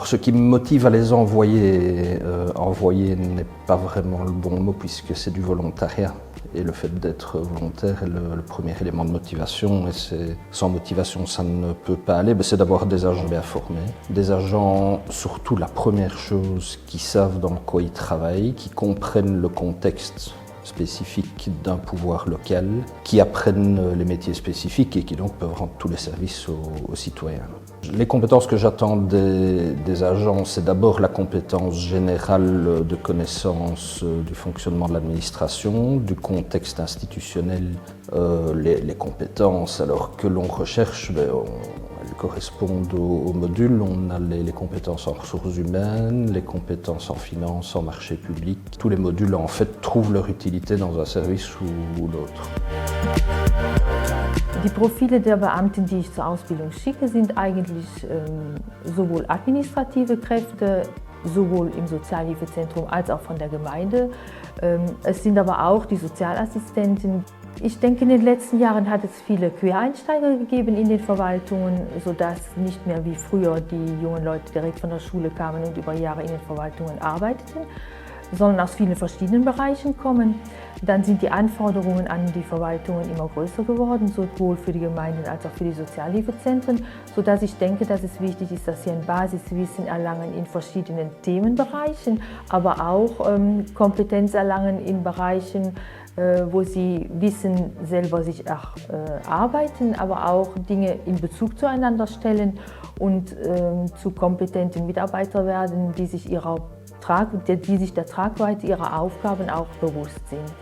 Alors ce qui me motive à les envoyer, envoyer n'est pas vraiment le bon mot puisque c'est du volontariat. Et le fait d'être volontaire est le premier élément de motivation. Et sans motivation, ça ne peut pas aller. C'est d'avoir des agents bien formés. Des agents, surtout la première chose, qui savent dans quoi ils travaillent, qui comprennent le contexte spécifiques d'un pouvoir local, qui apprennent les métiers spécifiques et qui donc peuvent rendre tous les services aux citoyens. Les compétences que j'attends des agents, c'est d'abord la compétence générale de connaissance du fonctionnement de l'administration, du contexte institutionnel, les compétences alors que l'on recherche, elles correspondent au module. On a les compétences en ressources humaines, les compétences en finance, en marché public. Tous les modules en fait trouvent leur utilité dans un service ou l'autre. Die Profile der Beamten, die ich zur Ausbildung schicke, sind eigentlich sowohl administrative Kräfte, sowohl im Sozialhilfezentrum als auch von der Gemeinde. Es sind aber auch die Sozialassistenten. Ich denke, in den letzten Jahren hat es viele Quereinsteiger gegeben in den Verwaltungen, sodass nicht mehr wie früher die jungen Leute direkt von der Schule kamen und über Jahre in den Verwaltungen arbeiteten, sondern aus vielen verschiedenen Bereichen kommen. Dann sind die Anforderungen an die Verwaltungen immer größer geworden, sowohl für die Gemeinden als auch für die Sozialhilfezentren, sodass ich denke, dass es wichtig ist, dass sie ein Basiswissen erlangen in verschiedenen Themenbereichen, aber auch Kompetenz erlangen in Bereichen, wo sie Wissen selber sich erarbeiten, aber auch Dinge in Bezug zueinander stellen und zu kompetenten Mitarbeitern werden, die sich der Tragweite ihrer Aufgaben auch bewusst sind.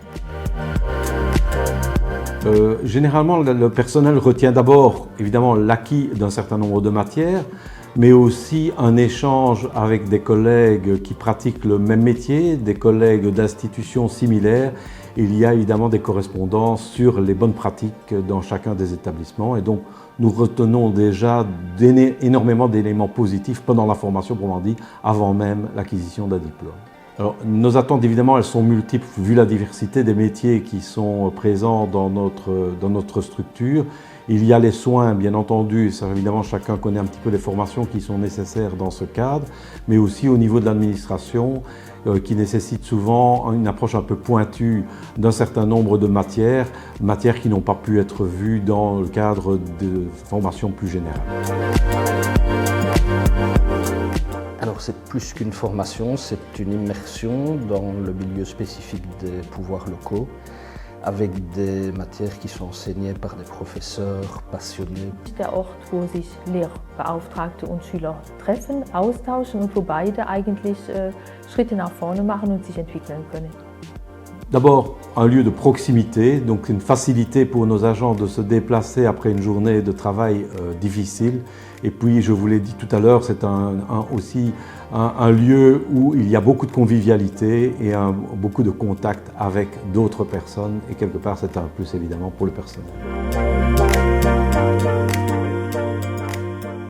Généralement, le personnel retient d'abord évidemment l'acquis d'un certain nombre de matières, mais aussi un échange avec des collègues qui pratiquent le même métier, des collègues d'institutions similaires. Il y a évidemment des correspondances sur les bonnes pratiques dans chacun des établissements et donc nous retenons déjà énormément d'éléments positifs pendant la formation, pour dit, avant même l'acquisition d'un diplôme. Alors, nos attentes, évidemment, elles sont multiples vu la diversité des métiers qui sont présents dans notre structure. Il y a les soins, bien entendu, ça, évidemment, chacun connaît un petit peu les formations qui sont nécessaires dans ce cadre, mais aussi au niveau de l'administration, qui nécessite souvent une approche un peu pointue d'un certain nombre de matières qui n'ont pas pu être vues dans le cadre de formations plus générales. Alors c'est plus qu'une formation, c'est une immersion dans le milieu spécifique des pouvoirs locaux, avec des matières qui sont enseignées par des professeurs passionnés. Der Ort, wo sich Lehrbeauftragte und Schüler treffen, austauschen und wo beide eigentlich Schritte nach vorne machen und sich entwickeln können. D'abord, un lieu de proximité, donc une facilité pour nos agents de se déplacer après une journée de travail difficile. Et puis, je vous l'ai dit tout à l'heure, c'est aussi un lieu où il y a beaucoup de convivialité et beaucoup de contact avec d'autres personnes. Et quelque part, c'est un plus évidemment pour le personnel.